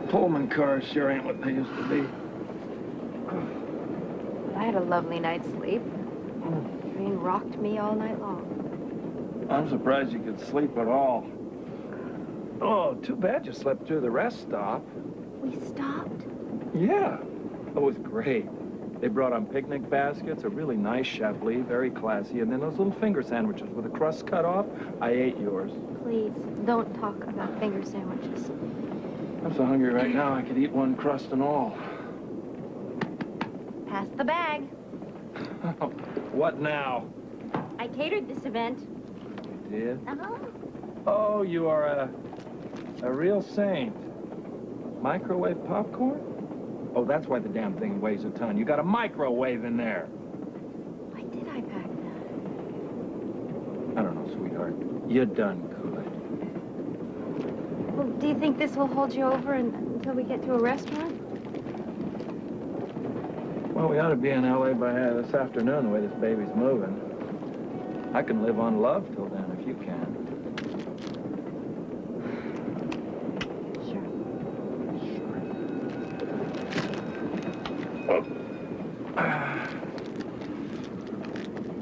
Pullman cars sure ain't what they used to be. I had a lovely night's sleep. The train rocked me all night long. I'm surprised you could sleep at all. Oh, too bad you slept through the rest stop. We stopped? Yeah, it was great. They brought on picnic baskets, a really nice Chablis, very classy, and then those little finger sandwiches with the crust cut off. I ate yours. Please, don't talk about finger sandwiches. I'm so hungry right now, I could eat one crust and all. Pass the bag. What now? I catered this event. You did? Uh-huh. Oh, you are a real saint. Microwave popcorn? Oh, that's why the damn thing weighs a ton. You got a microwave in there. Why did I pack that? I don't know, sweetheart. You done good. Well, do you think this will hold you over until we get to a restaurant? Well, we ought to be in L.A. by this afternoon, the way this baby's moving. I can live on love till then, if you can.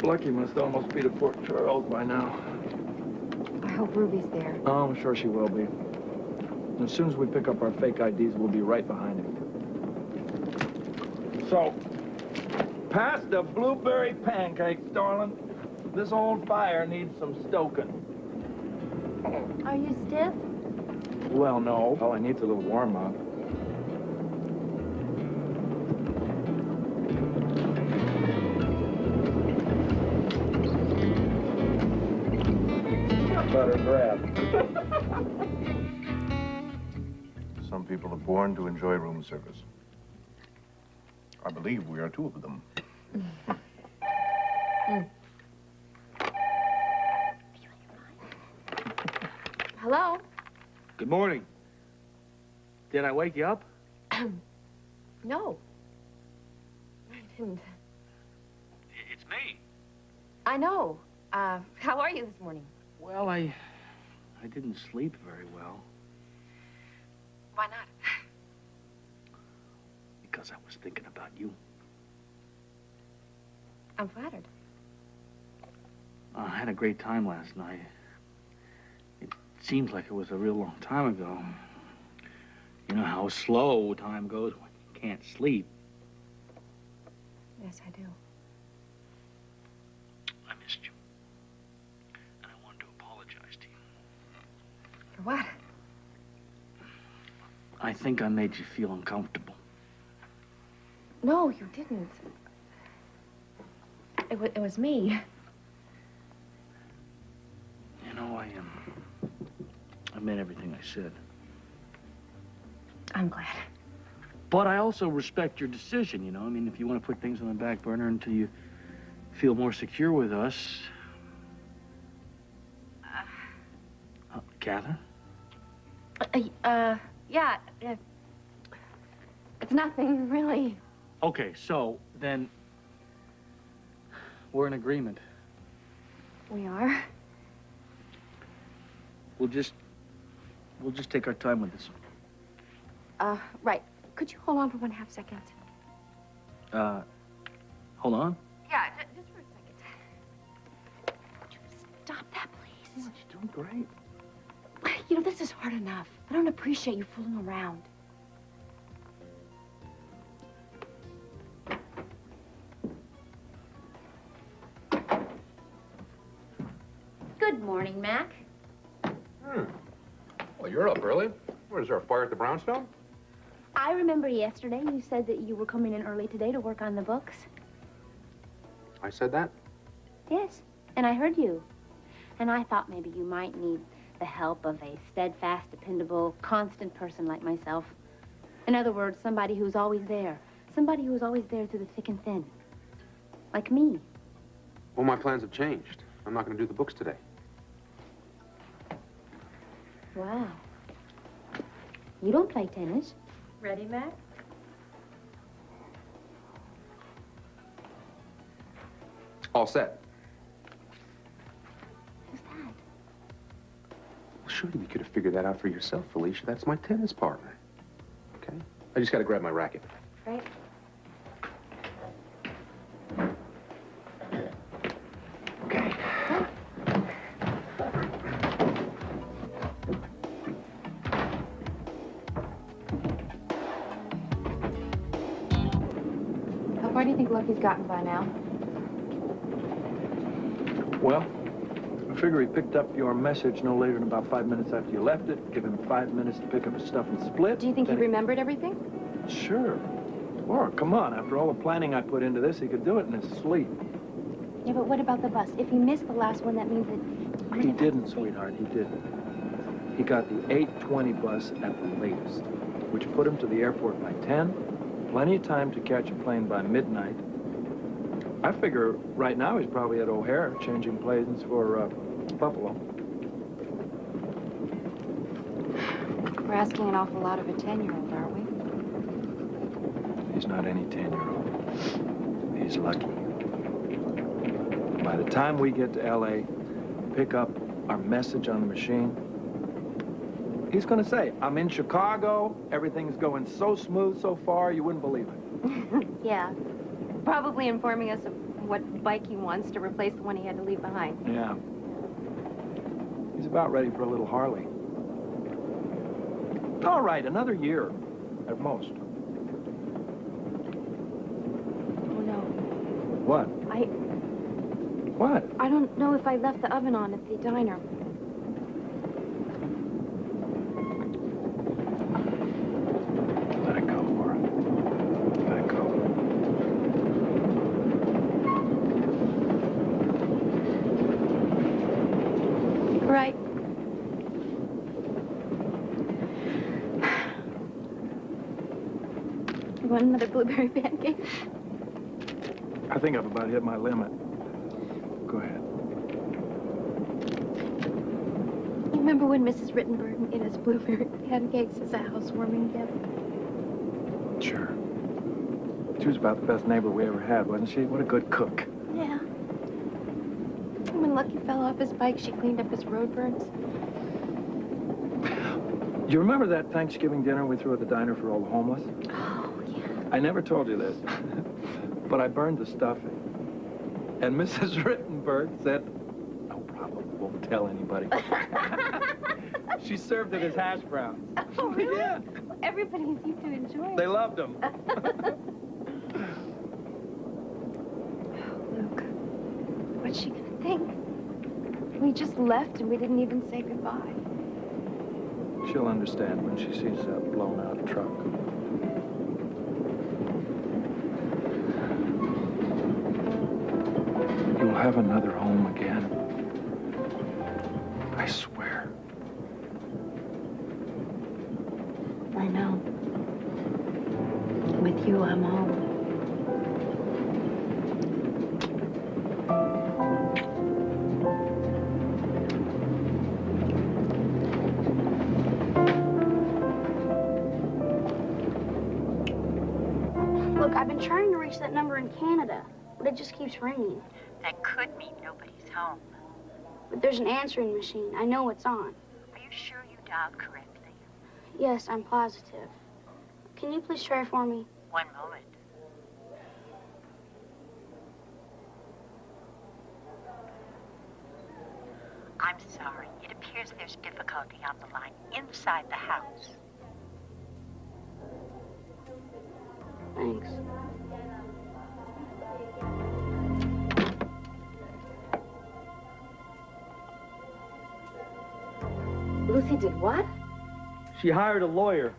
Lucky must almost be to Port Charles by now. I hope Ruby's there. Oh, I'm sure she will be. As soon as we pick up our fake IDs, we'll be right behind him. So, pass the blueberry pancakes, darling. This old fire needs some stoking. Are you stiff? Well, no. All I need's a little warm-up. Butter bread. Some people are born to enjoy room service. I believe we are two of them. Hello? Good morning. Did I wake you up? No. I didn't. It's me. I know. How are you this morning? Well, I didn't sleep very well. Why not? Because I was thinking about you. I'm flattered. I had a great time last night. It seems like it was a real long time ago. You know how slow time goes when you can't sleep. Yes, I do. I missed you. And I wanted to apologize to you. For what? I think I made you feel uncomfortable. No, you didn't. It was me. You know, I meant everything I said. I'm glad. But I also respect your decision, you know? I mean, if you want to put things on the back burner until you feel more secure with us. Catherine? Yeah. It's nothing, really. Okay, so then we're in agreement. We are? We'll just take our time with this. Right. Could you hold on for 1/2 second? Hold on. Yeah, just for a second. Would you stop that, please? Oh, she's doing great. You know, this is hard enough. I don't appreciate you fooling around. Good morning, Mac. Well, you're up early. What, is there a fire at the brownstone? I remember yesterday you said that you were coming in early today to work on the books. I said that? Yes, and I heard you. And I thought maybe you might need the help of a steadfast, dependable, constant person like myself. In other words, somebody who's always there. Somebody who's always there through the thick and thin. Like me. Well, my plans have changed. I'm not going to do the books today. Wow. You don't play tennis. Ready, Mac? All set. Who's that? surely you could have figured that out for yourself, Felicia. That's my tennis partner. Okay? I just got to grab my racket. Right. Okay. How far do you think Lucky's gotten by now? Well, I figure he picked up your message no later than about 5 minutes after you left it. Give him 5 minutes to pick up his stuff and split. Do you think he Then remembered everything? Sure. Or, come on, after all the planning I put into this, he could do it in his sleep. Yeah, but what about the bus? If he missed the last one, that means that... He didn't, sweetheart, he didn't. He got the 8:20 bus at the latest, which put him to the airport by 10. Plenty of time to catch a plane by midnight. I figure right now he's probably at O'Hare changing planes for Buffalo. We're asking an awful lot of a 10-year-old, aren't we? He's not any 10-year-old. He's lucky. By the time we get to L.A., pick up our message on the machine, he's going to say, I'm in Chicago, everything's going so smooth so far, you wouldn't believe it. Yeah. Probably informing us of what bike he wants to replace the one he had to leave behind. Yeah. He's about ready for a little Harley. All right, another year at most. Oh, no. What? What? I don't know if I left the oven on at the diner. Let it go, Laura. Let it go. Right. You want another blueberry pancake? I think I've about hit my limit. Go ahead. You remember when Mrs. Rittenberg made us blueberry pancakes as a housewarming gift? Sure. She was about the best neighbor we ever had, wasn't she? What a good cook. Yeah. When Lucky fell off his bike, she cleaned up his road burns. You remember that Thanksgiving dinner we threw at the diner for all the homeless? Oh, yeah. I never told you this, but I burned the stuffing. And Mrs. Rittenberg said, no problem, won't tell anybody. She served it as hash browns. Oh, really? Yeah. Well, everybody seemed to enjoy it. They loved them. Luke, what's she gonna think? We just left and we didn't even say goodbye. She'll understand when she sees a blown-out truck. You'll have another home again. I swear. I know. With you, I'm home. Look, I've been trying to reach that number in Canada, but it just keeps ringing. That could mean nobody's home. But there's an answering machine. I know it's on. Are you sure you dialed correctly? Yes, I'm positive. Can you please try for me? One moment. I'm sorry. It appears there's difficulty on the line inside the house. Thanks. Lucy did what? She hired a lawyer.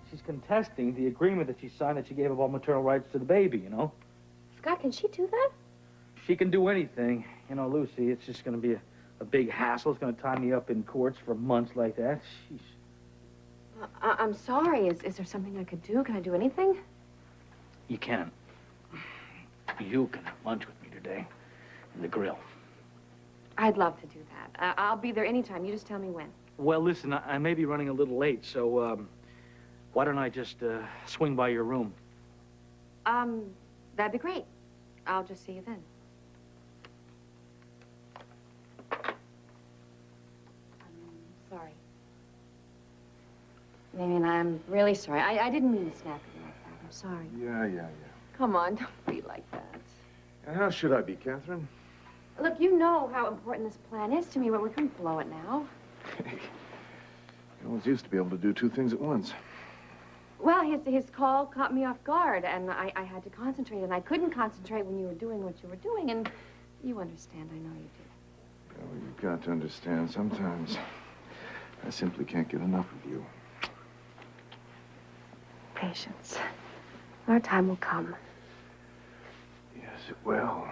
She's contesting the agreement that she signed that she gave up all maternal rights to the baby, you know? Scott, can she do that? She can do anything. You know, Lucy, it's just going to be a big hassle. It's going to tie me up in courts for months like that. Sheesh. I'm sorry. Is there something I could do? Can I do anything? You can. You can have lunch with me today in the grill. I'd love to do that. I'll be there anytime. You just tell me when. Well, listen, I may be running a little late, so why don't I just swing by your room? That'd be great. I'll just see you then. I'm sorry. Damien, I'm really sorry. I didn't mean to snap at you like that. I'm sorry. Yeah. Come on, don't be like that. And how should I be, Catherine? Look, you know how important this plan is to me, but we couldn't blow it now. I always used to be able to do two things at once. Well, his call caught me off guard, and I had to concentrate, and I couldn't concentrate when you were doing what you were doing, and you understand, I know you do. Oh, you've got to understand, sometimes I simply can't get enough of you. Patience. Our time will come. Yes, it will.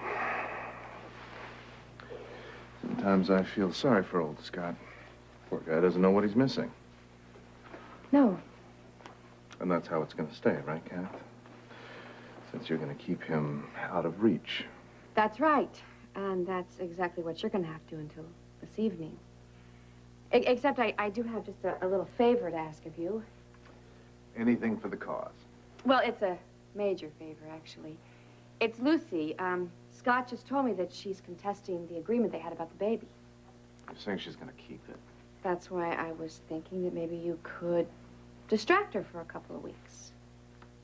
Sometimes I feel sorry for old Scott. Poor guy doesn't know what he's missing. No. And that's how it's going to stay, right, Kath? Since you're going to keep him out of reach. That's right. And that's exactly what you're going to have to do until this evening. Except I do have just a little favor to ask of you. Anything for the cause. Well, it's a major favor, actually. It's Lucy. Scott just told me that she's contesting the agreement they had about the baby. You're saying she's going to keep it? That's why I was thinking that maybe you could distract her for a couple of weeks.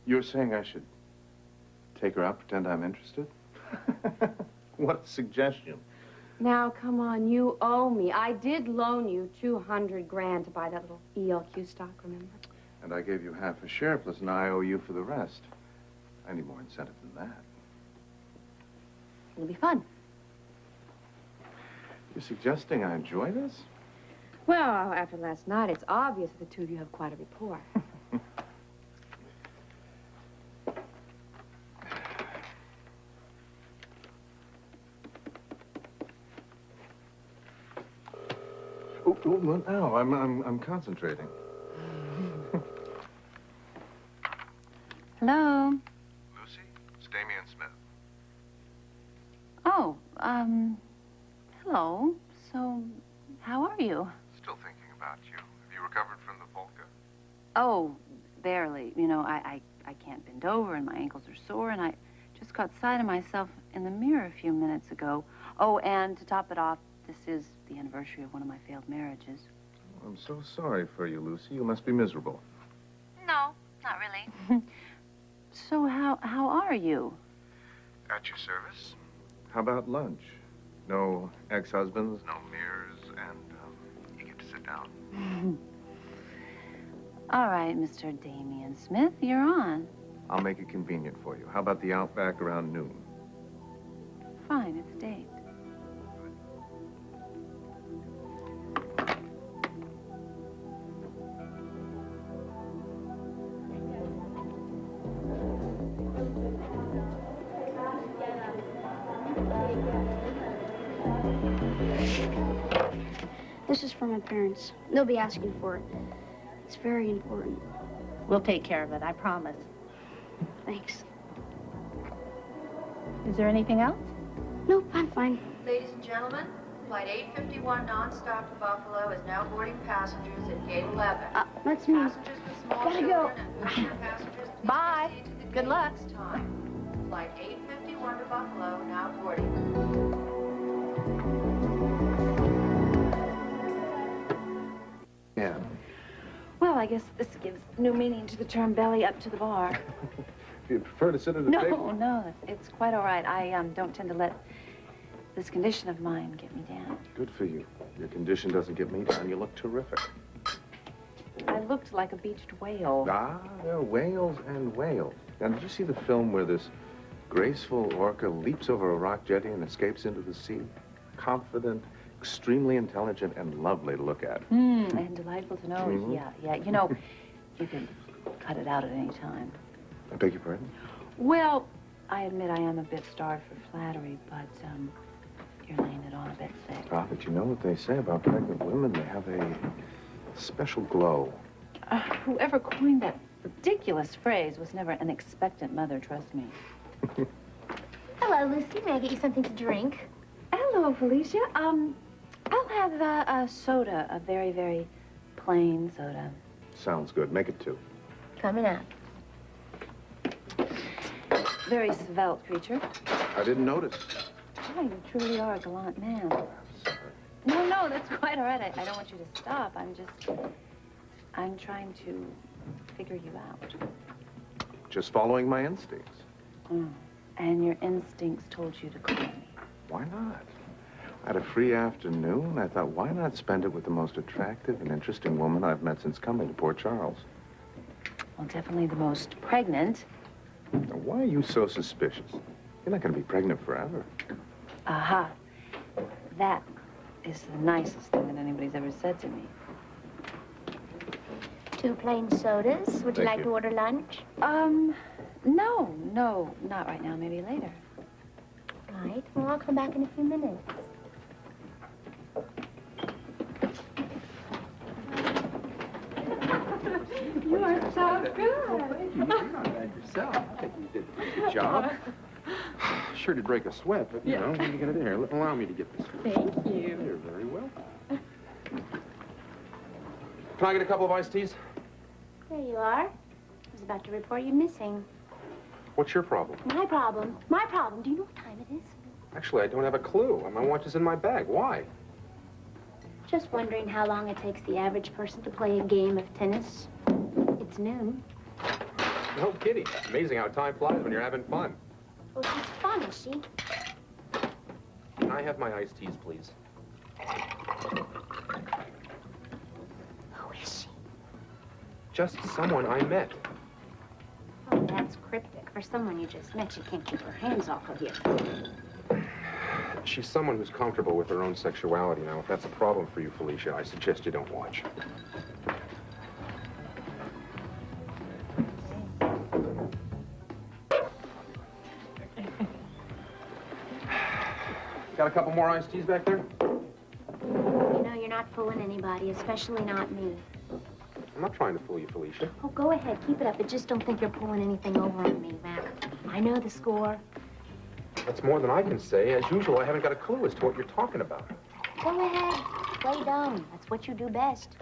You're saying I should take her out, pretend I'm interested? What a suggestion. Now, come on, you owe me. I did loan you $200,000 to buy that little ELQ stock, remember? And I gave you half a share plus an IOU for the rest. I need more incentive than that. It'll be fun. You're suggesting I enjoy this? Well, after last night, it's obvious that the two of you have quite a rapport. Oh, no, I'm concentrating. Hello? Lucy, it's Damien Smith. Oh, hello. So, how are you? Still thinking about you. Have you recovered from the polka? Oh, barely. You know, I can't bend over and my ankles are sore and I just caught sight of myself in the mirror a few minutes ago. Oh, and to top it off, this is the anniversary of one of my failed marriages. I'm so sorry for you, Lucy. You must be miserable. No, not really. So how are you? At your service. How about lunch? No ex-husbands, no mirrors, and you get to sit down. All right, Mr. Damien Smith, you're on. I'll make it convenient for you. How about the Outback around noon? Fine, it's a date. This is for my parents. They'll be asking for it. It's very important. We'll take care of it, I promise. Thanks. Is there anything else? Nope, I'm fine. Ladies and gentlemen, flight 851 nonstop to Buffalo is now boarding passengers at gate 11. That's me. Passengers with small Gotta children go. and wheelchair passengers, please Bye. proceed to the Good gate luck. at this time. Flight 851 to Buffalo now boarding. Yeah. Well, I guess this gives new meaning to the term belly up to the bar. If you prefer to sit at a table? No, it's quite all right. I don't tend to let this condition of mine get me down. Good for you. Your condition doesn't get me down. You look terrific. I looked like a beached whale. Ah, there are whales and whales. Now, did you see the film where this graceful orca leaps over a rock jetty and escapes into the sea? Confident, extremely intelligent, and lovely to look at. And delightful to know. Mhm. Yeah. You know, you can cut it out at any time. I beg your pardon? Well, I admit I am a bit starved for flattery, but you're laying it on a bit thick. Ah, but you know what they say about pregnant women? They have a special glow. Whoever coined that ridiculous phrase was never an expectant mother, trust me. Hello, Lucy. May I get you something to drink? Hello, Felicia. I'll have a soda, a very, very plain soda. Sounds good. Make it 2. Coming out. Very svelte creature. I didn't notice. Oh, you truly are a gallant man. I'm sorry. No, that's quite all right. I don't want you to stop. I'm trying to figure you out. Just following my instincts. And your instincts told you to call me. Why not? I had a free afternoon. I thought, why not spend it with the most attractive and interesting woman I've met since coming to Port Charles? Well, definitely the most pregnant. Now, why are you so suspicious? You're not going to be pregnant forever. Aha. That is the nicest thing that anybody's ever said to me. 2 plain sodas. Would you Thank like you. to order lunch? No, not right now. Maybe later. Right. Well, I'll come back in a few minutes. You are so good. You're not bad yourself. I think you did a good job. Sure did break a sweat, but, you know, what are you going to do here? Allow me to get this. Thank you. You're very welcome. Can I get a couple of iced teas? There you are. I was about to report you missing. What's your problem? My problem. My problem. Do you know what time it is? Actually, I don't have a clue. My watch is in my bag. Why? Just wondering how long it takes the average person to play a game of tennis. It's noon. No kidding. Amazing how time flies when you're having fun. Well, she's fun, is she? Can I have my iced teas, please? Who is she? Just someone I met. Oh, that's cryptic. For someone you just met, she can't keep her hands off of you. She's someone who's comfortable with her own sexuality. Now, if that's a problem for you, Felicia, I suggest you don't watch. Got a couple more iced teas back there? You know, you're not fooling anybody, especially not me. I'm not trying to fool you, Felicia. Oh, go ahead. Keep it up. But just don't think you're pulling anything over on me, Mac. I know the score. That's more than I can say. As usual, I haven't got a clue as to what you're talking about. Go ahead. Play dumb. That's what you do best.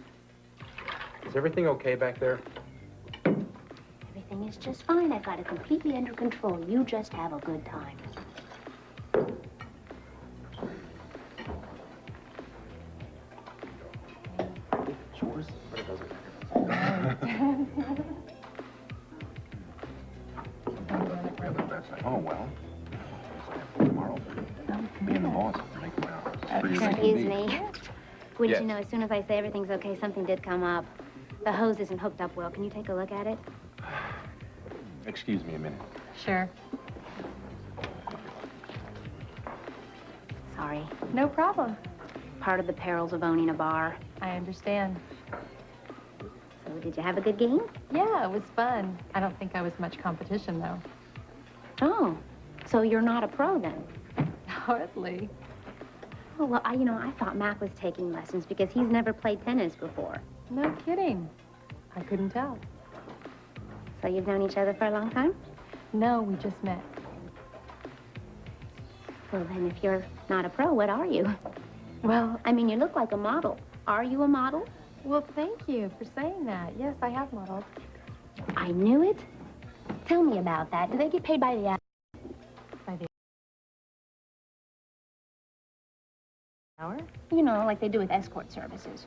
Is everything okay back there? Everything is just fine. I've got it completely under control. You just have a good time. It's yours, but it doesn't matter. Oh, well. Tomorrow. Me and the boss make rounds. Excuse me. Wouldn't Yes. you know, as soon as I say everything's okay, something did come up. The hose isn't hooked up well. Can you take a look at it? Excuse me a minute. Sure. Sorry. No problem. Part of the perils of owning a bar. I understand. So, did you have a good game? Yeah, it was fun. I don't think I was much competition, though. Oh, so you're not a pro then? Hardly. Oh, well, I thought Mac was taking lessons because he's never played tennis before. No kidding. I couldn't tell. So you've known each other for a long time? No, we just met. Well, then, if you're not a pro, what are you? Well, I mean, you look like a model. Are you a model? well, thank you for saying that. Yes, I have modeled. I knew it. Tell me about that. Do they get paid by the hour? By the hour? You know, like they do with escort services.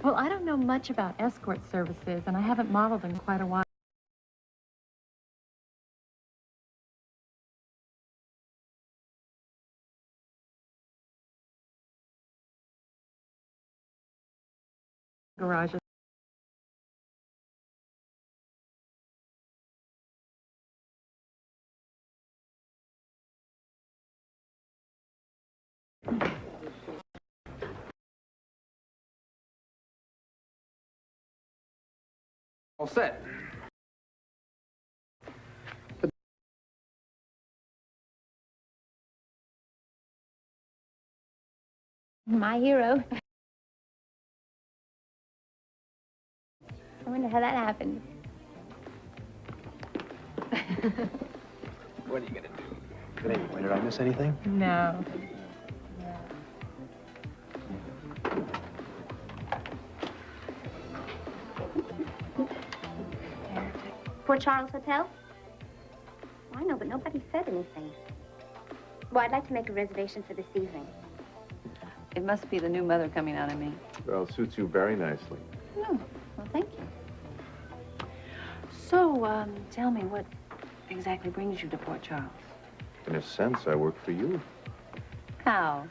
Well, I don't know much about escort services, and I haven't modeled in quite a while. Garages. All set. My hero. I wonder how that happened. What are you gonna do? But anyway, did I miss anything? No. Port Charles Hotel? I know, but nobody said anything. Well, I'd like to make a reservation for this evening. It must be the new mother coming out of me. Well, suits you very nicely. No. Well, thank you. So, tell me, what exactly brings you to Port Charles? In a sense, I work for you. How?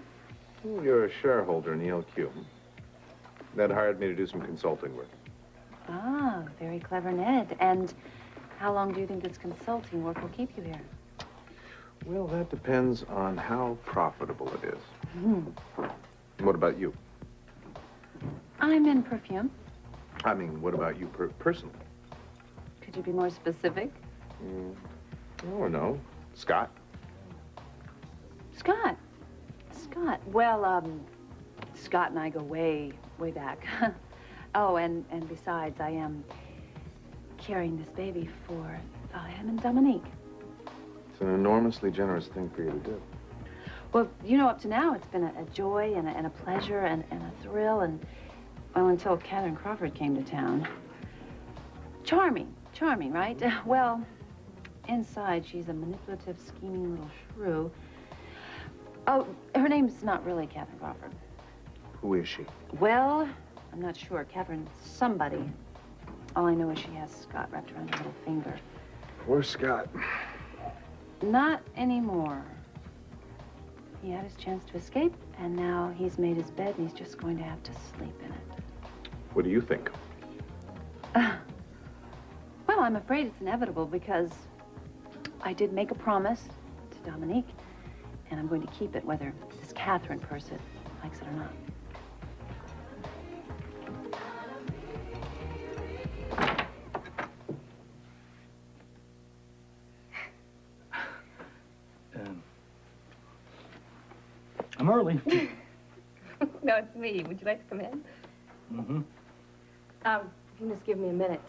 Well, you're a shareholder in ELQ. Ned hired me to do some consulting work. Ah, very clever, Ned. And how long do you think this consulting work will keep you here? Well, that depends on how profitable it is. Hmm. And what about you? I'm in perfume. I mean, what about you personally? Could you be more specific? Oh, no. Scott? Scott. Scott. Well, Scott and I go way, way back. Oh, and besides, I am carrying this baby for him and Dominique. It's an enormously generous thing for you to do. Well, you know, up to now, it's been a joy and a pleasure and a thrill, and, well, until Catherine Crawford came to town. Charming, right? Well, inside, she's a manipulative, scheming little shrew. Oh, her name's not really Catherine Crawford. Who is she? Well, I'm not sure. Catherine's somebody. All I know is she has Scott wrapped around her little finger. Poor Scott. Not anymore. He had his chance to escape, and now he's made his bed, and he's just going to have to sleep in it. What do you think? Well, I'm afraid it's inevitable, because I did make a promise to Dominique, and I'm going to keep it, whether this Catherine person likes it or not. I'm early. No, it's me. Would you like to come in? Mm-hmm. You just give me a minute.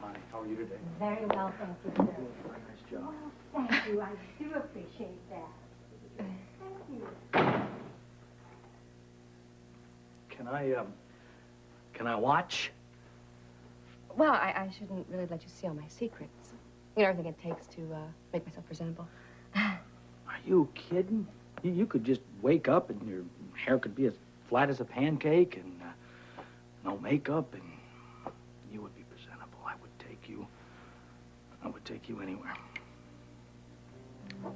Hi, how are you today? Very well, thank you, sir. Nice job. Thank you. I do appreciate that. Thank you. Can I watch? Well, I shouldn't really let you see all my secrets. You know, everything it takes to make myself presentable. Are you kidding? You could just wake up and your hair could be as flat as a pancake and no makeup, and you would be presentable. I would take you. I would take you anywhere.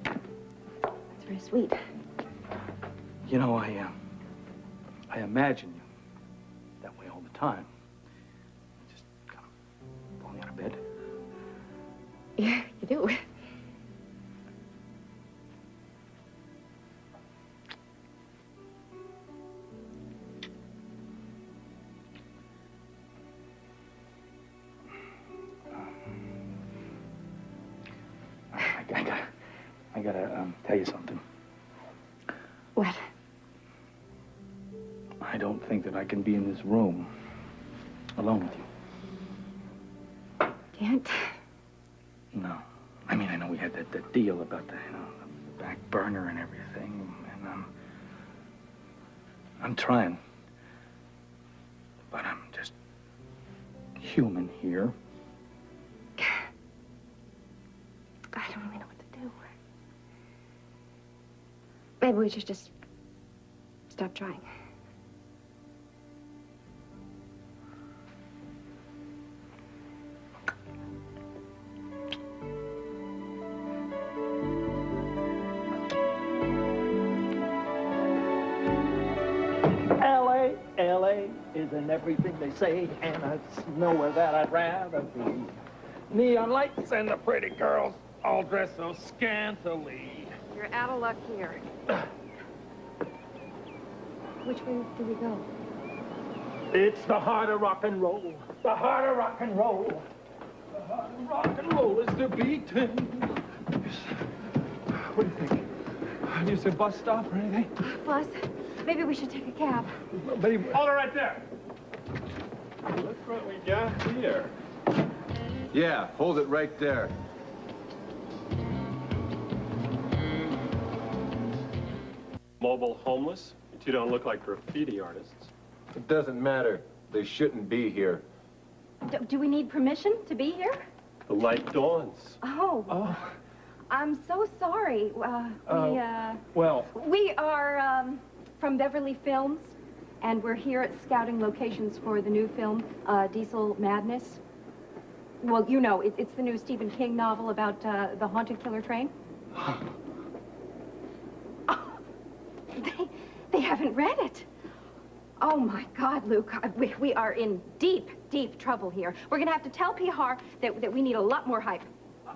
That's very sweet. You know, I imagine you that way all the time. Just kind of pulling out of bed. Yeah, you do. I gotta tell you something. What? I don't think that I can be in this room alone with you. Can't? No. I mean, I know we had that deal about the back burner and everything, and I'm trying. But I'm just human here. I don't really know what to do. Maybe we should just stop trying. L.A. isn't everything they say, and it's nowhere that I'd rather be. Neon lights and the pretty girls all dressed so scantily. You're out of luck here. Which way do we go? It's the heart of rock and roll. The heart of rock and roll. The heart of rock and roll is the beating. What do you think? Do you see a bus stop or anything? Bus? Maybe we should take a cab. Baby, hold it right there. Look what we got here. Yeah, hold it right there. Mobile homeless? You two don't look like graffiti artists. It doesn't matter. They shouldn't be here. Do we need permission to be here? The light dawns. Oh. I'm so sorry. Well, We are from Beverly Films, and we're here scouting locations for the new film, Diesel Madness. Well, you know, it's the new Stephen King novel about the haunted killer train. They haven't read it. Oh, my God, Luke. We are in deep, deep trouble here. We're going to have to tell PR that we need a lot more hype.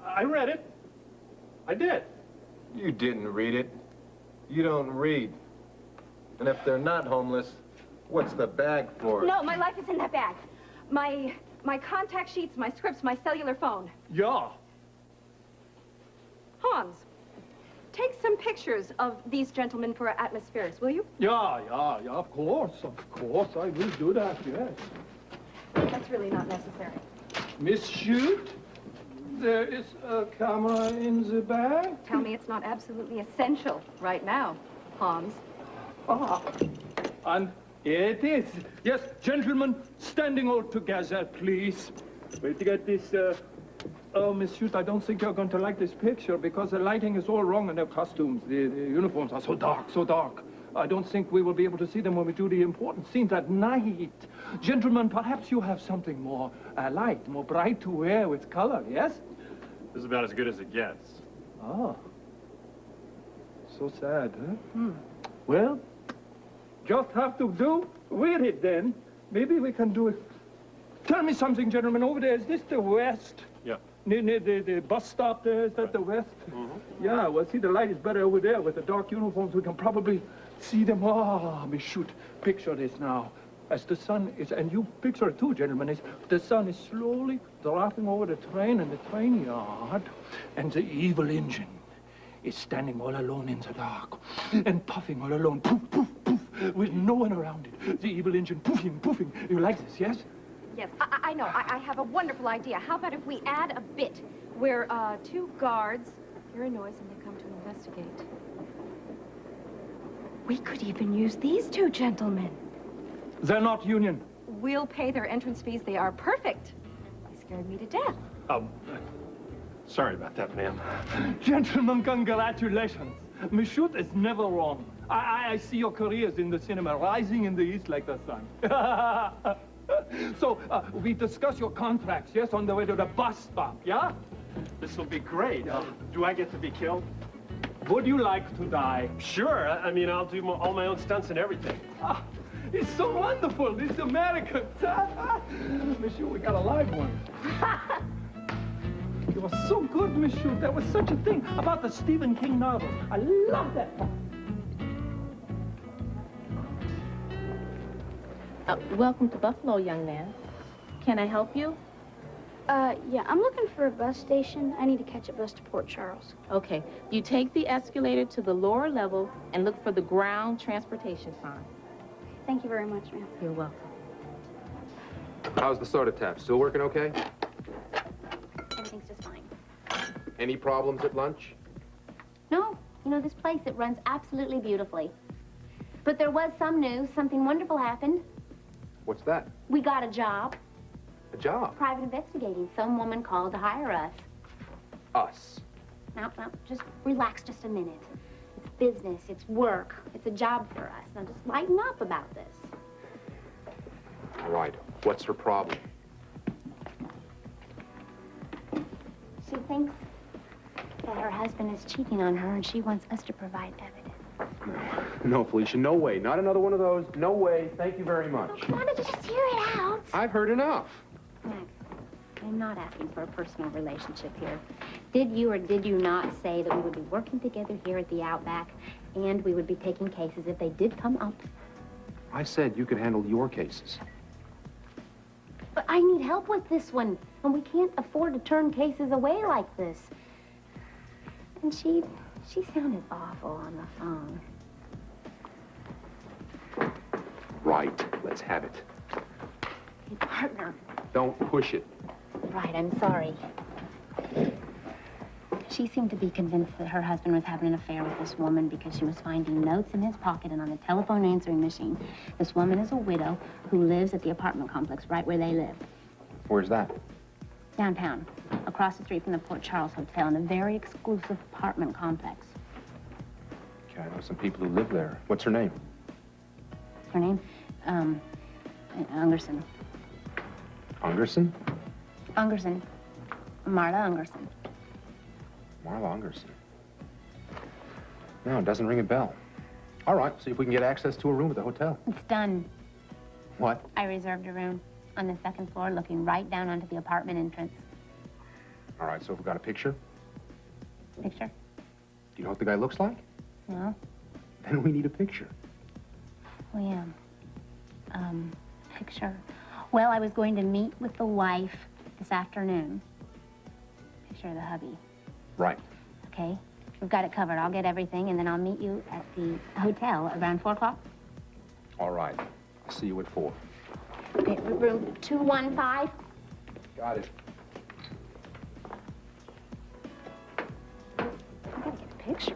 I read it. I did. You didn't read it. You don't read. And if they're not homeless, what's the bag for? No, my life is in that bag. My contact sheets, my scripts, my cellular phone. Yeah. Hans, take some pictures of these gentlemen for Atmospheres, will you? Yeah, of course, I will do that, yes. That's really not necessary. Miss Shoot, there is a camera in the bag. Tell me it's not absolutely essential right now, Hans. And it is. Yes, gentlemen, standing all together, please. Wait to get this, Oh, Miss Shoot, I don't think you're going to like this picture because the lighting is all wrong in their costumes. The uniforms are so dark, so dark. I don't think we will be able to see them when we do the important scenes at night. Gentlemen, perhaps you have something more light, more bright to wear with color, yes? This is about as good as it gets. Oh. So sad, huh? Well, just have to do with it then. Maybe we can do it. Tell me something, gentlemen. Over there, is this the West? Yeah. Near the bus stop there, is that the West? Mm-hmm. Yeah, well, see, the light is better over there with the dark uniforms. We can probably see them. Oh, me shoot. Picture this now. As the sun is, and you picture it too, gentlemen, is the sun is slowly dropping over the train and the train yard, and the evil engine is standing all alone in the dark and puffing all alone, poof, poof, poof, with no one around it. The evil engine poofing, poofing. You like this, yes? Yes, I know. I have a wonderful idea. How about if we add a bit where two guards hear a noise and they come to investigate? We could even use these two gentlemen. They're not union. We'll pay their entrance fees. They are perfect. They scared me to death. Sorry about that, ma'am. Gentlemen, congratulations. Miss Shoot is never wrong. I see your careers in the cinema rising in the east like the sun. So, we discuss your contracts, yes, on the way to the bus stop, yeah? This will be great. Do I get to be killed? Would you like to die? Sure. I mean, I'll do all my own stunts and everything. It's so wonderful, these Americans. Miss Shoot, we got a live one. You were so good, Miss Shoot. There was such a thing about the Stephen King novel. I love that part. Welcome to Buffalo, young man. Can I help you? Yeah, I'm looking for a bus station. I need to catch a bus to Port Charles. Okay. You take the escalator to the lower level and look for the ground transportation sign. Thank you very much, ma'am. You're welcome. How's the soda tap? Still working okay? Everything's just fine. Any problems at lunch? No, you know, this place, it runs absolutely beautifully. But there was some news. Something wonderful happened. What's that? We got a job. A job? Private investigating. Some woman called to hire us. Us? Now, just relax just a minute. It's business, it's work, it's a job for us. Now, just lighten up about this. All right. What's her problem? She thinks that her husband is cheating on her, and she wants us to provide evidence. No, Felicia, no way. Not another one of those. No way. Thank you very much. Why don't you just hear it out? I've heard enough. Max, I'm not asking for a personal relationship here. Did you or did you not say that we would be working together here at the Outback and we would be taking cases if they did come up? I said you could handle your cases. But I need help with this one, and we can't afford to turn cases away like this. And she sounded awful on the phone. Right. Let's have it. Hey, partner. Don't push it. Right, I'm sorry. She seemed to be convinced that her husband was having an affair with this woman because she was finding notes in his pocket and on the telephone answering machine. This woman is a widow who lives at the apartment complex right where they live. Where's that? Downtown, across the street from the Port Charles Hotel in a very exclusive apartment complex. Okay, I know some people who live there. What's her name? Her name? Ungerson. Ungerson? Ungerson. Marla Ungerson. Marla Ungerson. No, it doesn't ring a bell. All right, see if we can get access to a room at the hotel. It's done. What? I reserved a room on the second floor looking right down onto the apartment entrance. All right, so if we got a picture? Picture? Do you know what the guy looks like? No. Then we need a picture. Oh, yeah. Picture. Well, I was going to meet with the wife this afternoon. Picture of the hubby. Right. Okay. We've got it covered. I'll get everything, and then I'll meet you at the hotel around 4 o'clock. All right. I'll see you at 4. Okay, room 215. Got it. I gotta get a picture.